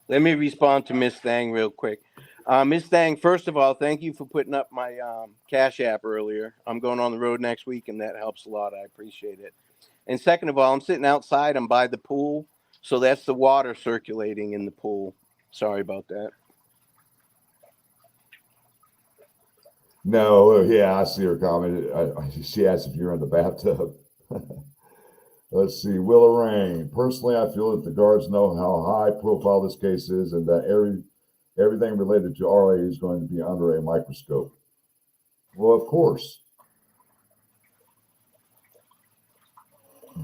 Let me respond to Miss Thang real quick. Miss Thang, first of all, thank you for putting up my Cash App earlier. I'm going on the road next week, and that helps a lot. I appreciate it. And second of all, I'm sitting outside. I'm by the pool, so that's the water circulating in the pool. Sorry about that. No, yeah, I see her comment. She asked if you're in the bathtub. Let's see. Willow Rain. Personally, I feel that the guards know how high profile this case is and that everything related to RA is going to be under a microscope. Well, of course.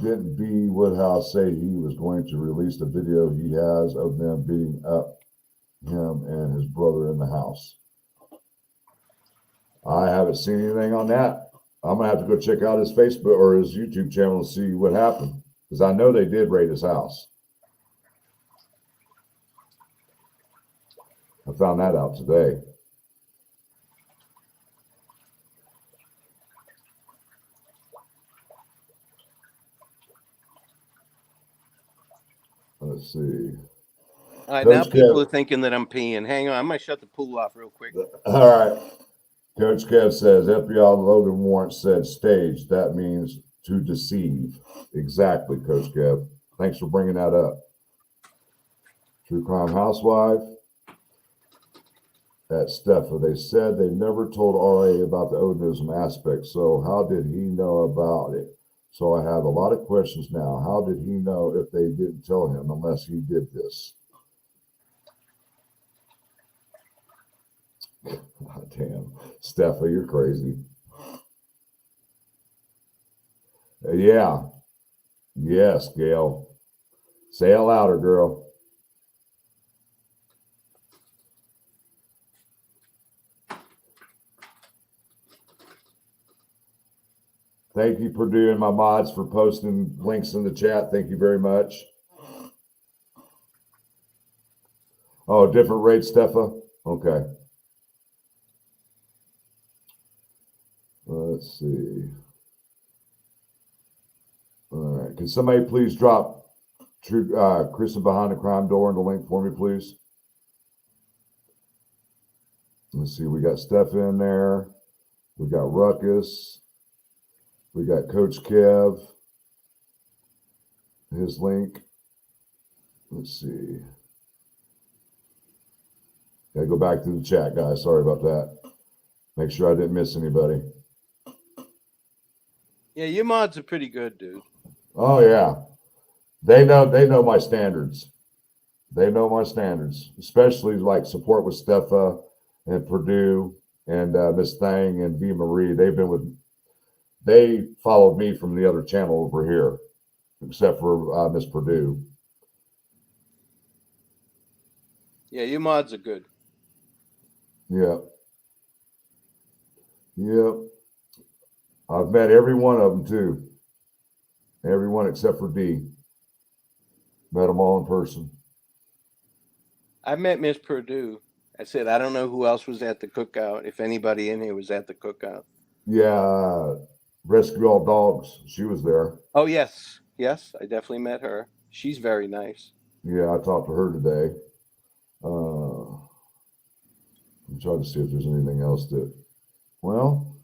Didn't B. Woodhouse say he was going to release the video he has of them beating up him and his brother in the house? I haven't seen anything on that. I'm gonna have to go check out his Facebook or his YouTube channel and see what happened, because I know they did raid his house. I found that out today. Let's see. All right, now Coach people Kev. are thinking that I'm peeing. Hang on, I might shut the pool off real quick. All right. Coach Kev says FBI Logan warrant said staged. That means to deceive. Exactly, Coach Kev. Thanks for bringing that up. True Crime Housewife at Steffa. They said they never told RA about the Odinism aspect. So how did he know about it? So I have a lot of questions now. How did he know if they didn't tell him unless he did this? God damn. Steffa, you're crazy. Yeah. Yes, Gail. Say it louder, girl. Thank you, Purdue and my mods, for posting links in the chat. Thank you very much. Oh, different rate, Steffa? Okay. Let's see. All right. Can somebody please drop Kristen behind the crime door in the link for me, please? Let's see. We got Steph in there. We got Ruckus. We got Coach Kev. His link. Let's see. Gotta go back to the chat, guys. Sorry about that. Make sure I didn't miss anybody. Yeah, your mods are pretty good, dude. Oh yeah. They know my standards. They know my standards, especially like support with Steffa and Purdue and Miss Thang and V Marie. They followed me from the other channel over here, except for Miss Purdue. Yeah, your mods are good. Yep. Yep. I've met every one of them too. Everyone except for D. Met them all in person. I met Miss Purdue. I said, I don't know who else was at the cookout, if anybody in here was at the cookout. Yeah, Rescue All Dogs. She was there. Oh, yes. Yes, I definitely met her. She's very nice. Yeah, I talked to her today. I'm trying to see if there's anything else that, well,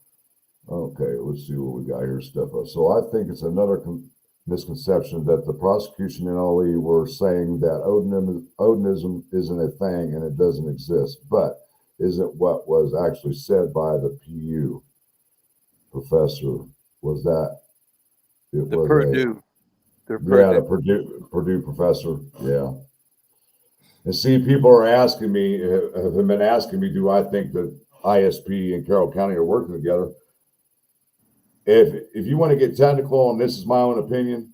okay, let's see what we got here, Steffa. So I think it's another misconception that the prosecution and LE were saying that Odinism isn't a thing and it doesn't exist, but isn't what was actually said by the PU professor. Was that it? The was Purdue. the Purdue professor. Yeah. And see, people are asking me, have been asking me, do I think that ISP and Carroll County are working together? If you want to get technical, and this is my own opinion,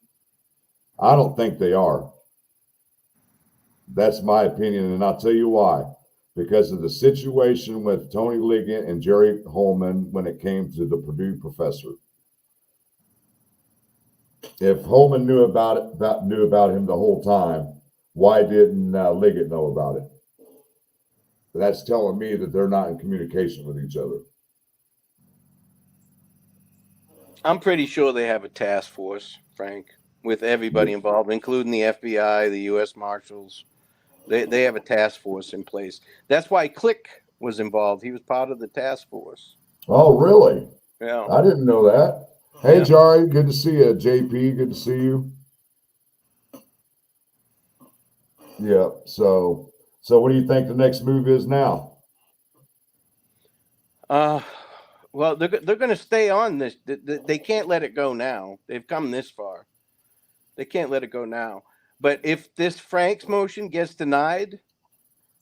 I don't think they are. That's my opinion, and I'll tell you why. Because of the situation with Tony Liggett and Jerry Holman when it came to the Purdue professor. If Holman knew about him the whole time, why didn't Liggett know about it? That's telling me that they're not in communication with each other. I'm pretty sure they have a task force, Frank, with everybody involved, including the FBI, the U.S. Marshals. They have a task force in place. That's why Click was involved. He was part of the task force. Oh, really? Yeah. I didn't know that. Hey, yeah. Jari, good to see you. JP, good to see you. Yeah. So what do you think the next move is now? Well, they're going to stay on this. They can't let it go now. They've come this far. They can't let it go now. But if this Frank's motion gets denied,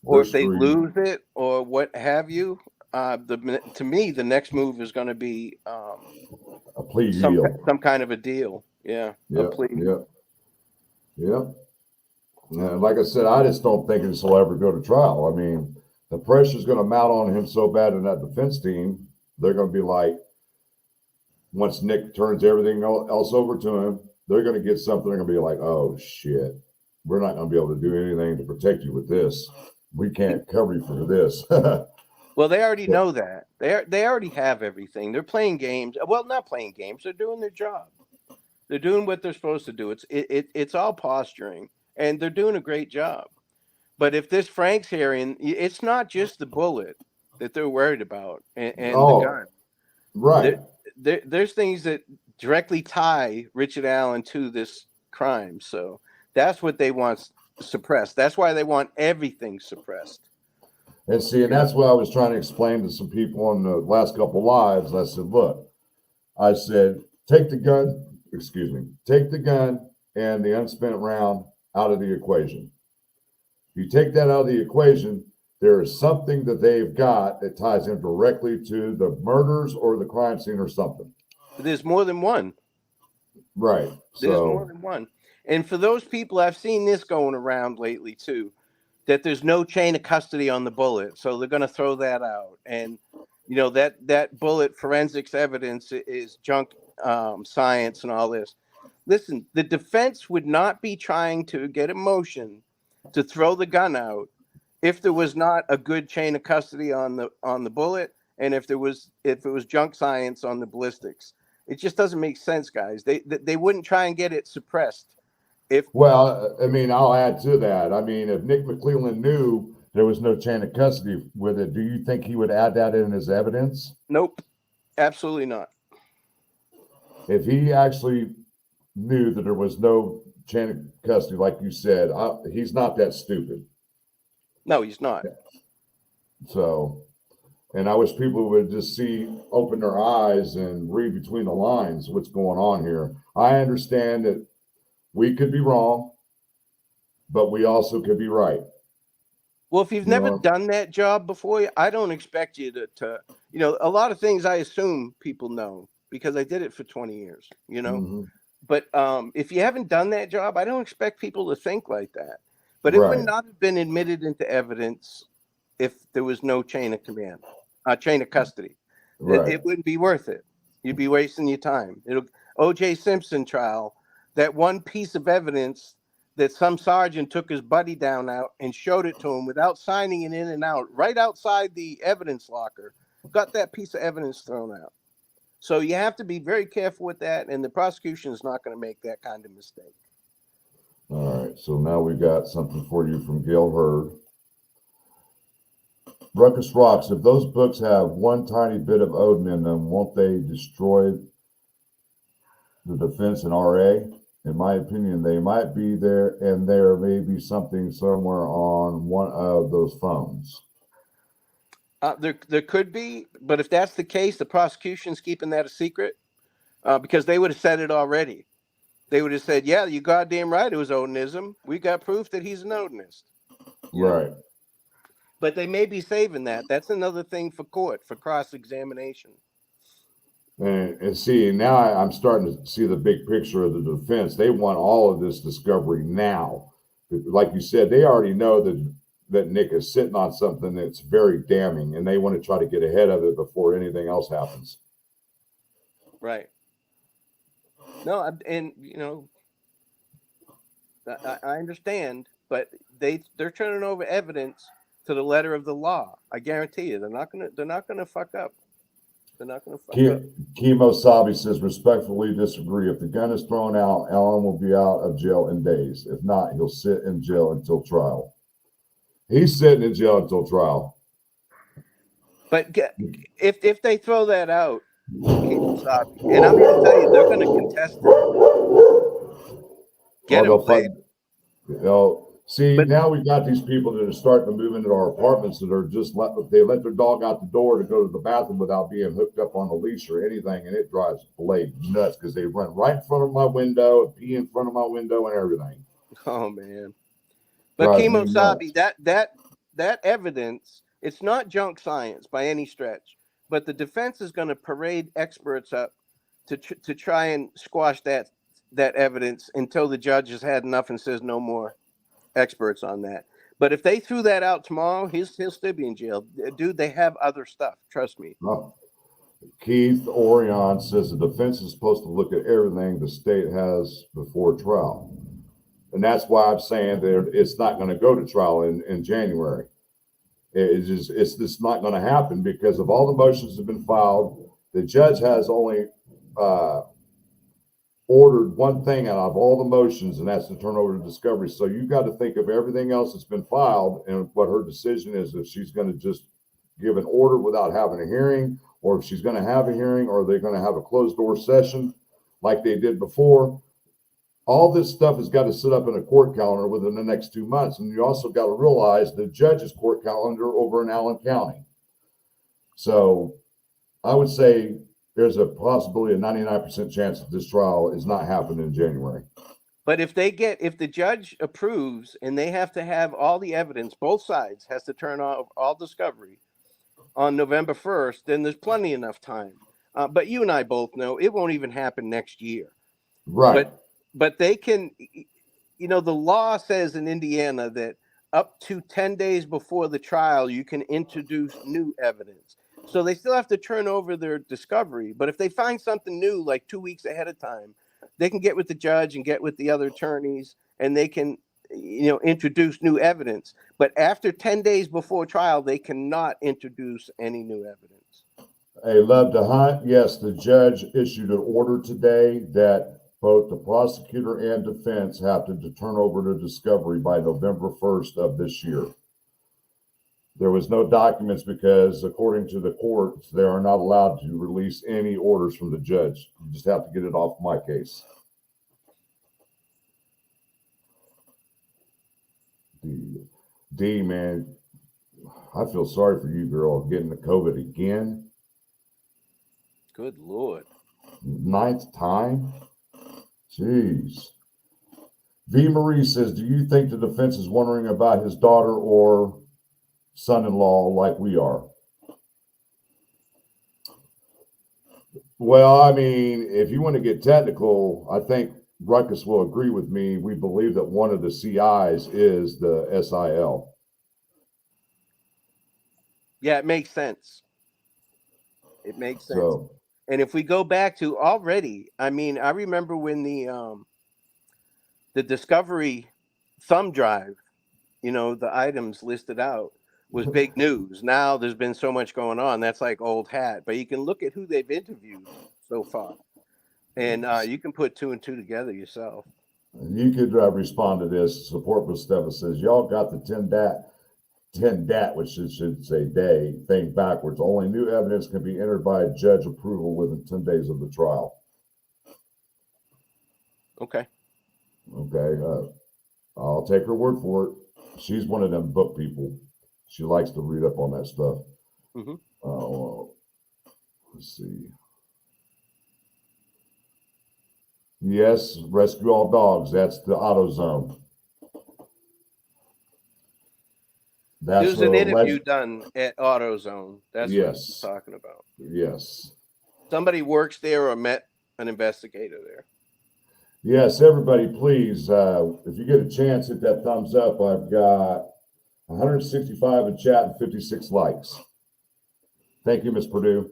or if they lose it, or what have you, to me, the next move is going to be a plea deal, some kind of a deal. Yeah, a plea. Yeah. Like I said, I just don't think this will ever go to trial. I mean, the pressure's going to mount on him so bad in that defense team. They're going to be like, once Nick turns everything else over to him, they're going to get something. They're going to be like, oh shit, we're not going to be able to do anything to protect you with this. We can't cover you for this. Well, they already know that. They already have everything. They're playing games. Well, not playing games. They're doing their job. They're doing what they're supposed to do. It's all posturing, and they're doing a great job. But if this Frank's hearing, it's not just the bullet that they're worried about and the gun. Right. There's things that directly tie Richard Allen to this crime. So that's what they want suppressed. That's why they want everything suppressed. And see, and that's what I was trying to explain to some people on the last couple lives. I said, look, I said, take the gun and the unspent round out of the equation. If you take that out of the equation, there is something that they've got that ties in directly to the murders or the crime scene or something. There's more than one. Right. There's more than one. And for those people, I've seen this going around lately too, that there's no chain of custody on the bullet. So they're going to throw that out. And, you know, that bullet forensics evidence is junk science and all this. Listen, the defense would not be trying to get a motion to throw the gun out if there was not a good chain of custody on the bullet, and if it was junk science on the ballistics. It just doesn't make sense, guys. They wouldn't try and get it suppressed. Well, I mean, I'll add to that. I mean, if Nick McClelland knew there was no chain of custody with it, do you think he would add that in as evidence? Nope, absolutely not. If he actually knew that there was no chain of custody, like you said, he's not that stupid. No, he's not. So, and I wish people would just open their eyes and read between the lines what's going on here. I understand that we could be wrong, but we also could be right. Well, if you've never done that job before, I don't expect you to, you know, a lot of things I assume people know because I did it for 20 years, you know. Mm-hmm. But if you haven't done that job, I don't expect people to think like that. But it would not have been admitted into evidence if there was no chain of custody. Right. It wouldn't be worth it. You'd be wasting your time. O.J. Simpson trial, that one piece of evidence that some sergeant took his buddy down out and showed it to him without signing it in and out, right outside the evidence locker, got that piece of evidence thrown out. So you have to be very careful with that, and the prosecution is not going to make that kind of mistake. All right, so now we got something for you from Gail Hurd. Ruckus Rocks, if those books have one tiny bit of Odin in them, won't they destroy the defense in RA? In my opinion, they might be there, and there may be something somewhere on one of those phones. There could be, but if that's the case, the prosecution's keeping that a secret because they would have said it already. They would have said, yeah, you goddamn right, it was Odinism. We got proof that he's an Odinist. Right. But they may be saving that. That's another thing for court, for cross-examination. And see, now I'm starting to see the big picture of the defense. They want all of this discovery now. Like you said, they already know that Nick is sitting on something that's very damning, and they want to try to get ahead of it before anything else happens. Right. No, and you know, I understand, but they're turning over evidence to the letter of the law. I guarantee you, they're not gonna fuck up. They're not gonna fuck up. Kimo Sabi says, respectfully disagree. If the gun is thrown out, Allen will be out of jail in days. If not, he'll sit in jail until trial. He's sitting in jail until trial. But if they throw that out, Kimo Sabi, and I'm here to tell you, they're going to contest it. Get him, Blade. Now we've got these people that are starting to move into our apartments that are just they let their dog out the door to go to the bathroom without being hooked up on a leash or anything, and it drives Blade nuts because they run right in front of my window and pee in front of my window and everything. Oh man! But Kimo Sabi, that evidence, it's not junk science by any stretch. But the defense is going to parade experts up to try and squash that evidence until the judge has had enough and says no more experts on that. But if they threw that out tomorrow, he'll still be in jail. Dude, they have other stuff. Trust me. Oh. Keith Orion says the defense is supposed to look at everything the state has before trial. And that's why I'm saying that it's not going to go to trial in January. It's just not going to happen because of all the motions that have been filed. The judge has only ordered one thing out of all the motions, and that's to turn over to discovery. So you've got to think of everything else that's been filed and what her decision is, if she's going to just give an order without having a hearing, or if she's going to have a hearing, or they're going to have a closed door session like they did before. All this stuff has got to sit up in a court calendar within the next 2 months. And you also got to realize the judge's court calendar over in Allen County. So I would say there's a possibility, a 99% chance that this trial is not happening in January. But if the judge approves and they have to have all the evidence, both sides has to turn off all discovery on November 1st, then there's plenty enough time. But you and I both know it won't even happen next year. Right. But they can, the law says in Indiana that up to 10 days before the trial, you can introduce new evidence. So they still have to turn over their discovery. But if they find something new, like 2 weeks ahead of time, they can get with the judge and get with the other attorneys, and they can, introduce new evidence. But after 10 days before trial, they cannot introduce any new evidence. Hey, Love to Hunt. Yes, the judge issued an order today that both the prosecutor and defense have to turn over to discovery by November 1st of this year. There was no documents because, according to the courts, they are not allowed to release any orders from the judge. You just have to get it off my case. D, man, I feel sorry for you, girl, getting the COVID again. Good Lord. 9th time? Jeez. V. Marie says, do you think the defense is wondering about his daughter or son-in-law like we are? Well, I mean, if you want to get technical, I think Ruckus will agree with me. We believe that one of the CIs is the SIL. Yeah, it makes sense. It makes sense. So, and if we go back to already, I mean, I remember when the Discovery thumb drive, the items listed out was big news. Now there's been so much going on. That's like old hat. But you can look at who they've interviewed so far, and you can put 2 and 2 together yourself. You could respond to this. Support with Stephen says, y'all got the 10 dat, which should say day, thing backwards. Only new evidence can be entered by judge approval within 10 days of the trial. Okay. I'll take her word for it. She's one of them book people. She likes to read up on that stuff. Mm-hmm. Let's see. Yes, rescue all dogs. That's the AutoZone. There's an interview done at AutoZone. That's yes. what I'm talking about. Yes. Somebody works there or met an investigator there. Yes, everybody, please, if you get a chance, hit that thumbs up. I've got 165 in chat and 56 likes. Thank you, Miss Purdue.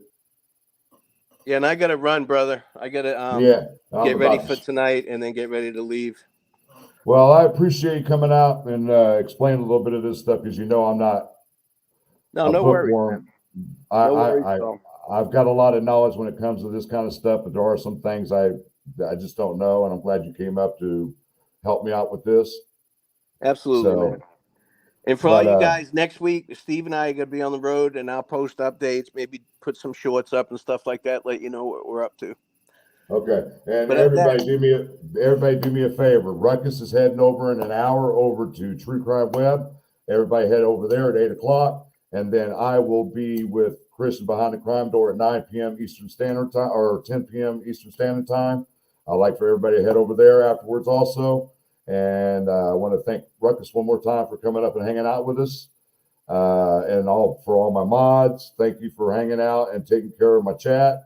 Yeah, and I got to run, brother. I got to get ready for tonight and then get ready to leave. Well, I appreciate you coming out and explaining a little bit of this stuff because I'm not. No worries. I've got a lot of knowledge when it comes to this kind of stuff, but there are some things I just don't know, and I'm glad you came up to help me out with this. Absolutely, man. And for all you guys, next week, Steve and I are going to be on the road, and I'll post updates, maybe put some shorts up and stuff like that, let you know what we're up to. Okay, and everybody do me a favor. Ruckus is heading over in an hour over to True Crime Web. Everybody head over there at 8 o'clock, and then I will be with Christian behind the crime door at 9 p.m. Eastern Standard Time or 10 p.m. Eastern Standard Time. I'd like for everybody to head over there afterwards also. And I want to thank Ruckus one more time for coming up and hanging out with us. And for all my mods, thank you for hanging out and taking care of my chat.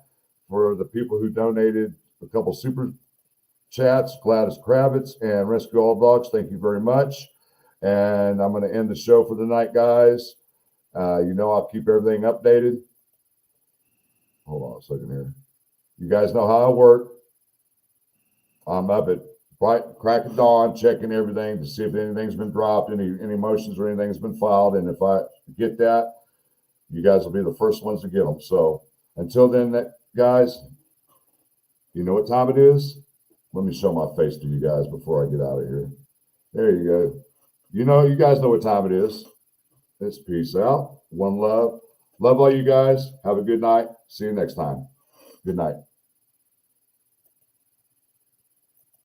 For the people who donated a couple super chats, Gladys Kravitz and Rescue All Dogs, thank you very much. And I'm going to end the show for the night, guys. I'll keep everything updated. hold on a second here. You guys know how I work. I'm up at crack of dawn, checking everything to see if anything's been dropped, any motions or anything's been filed. And if I get that, you guys will be the first ones to get them. So until then, guys, you know what time it is? Let me show my face to you guys before I get out of here. There you go. You guys know what time it is. It's peace out. One love. Love all you guys. Have a good night. See you next time. Good night.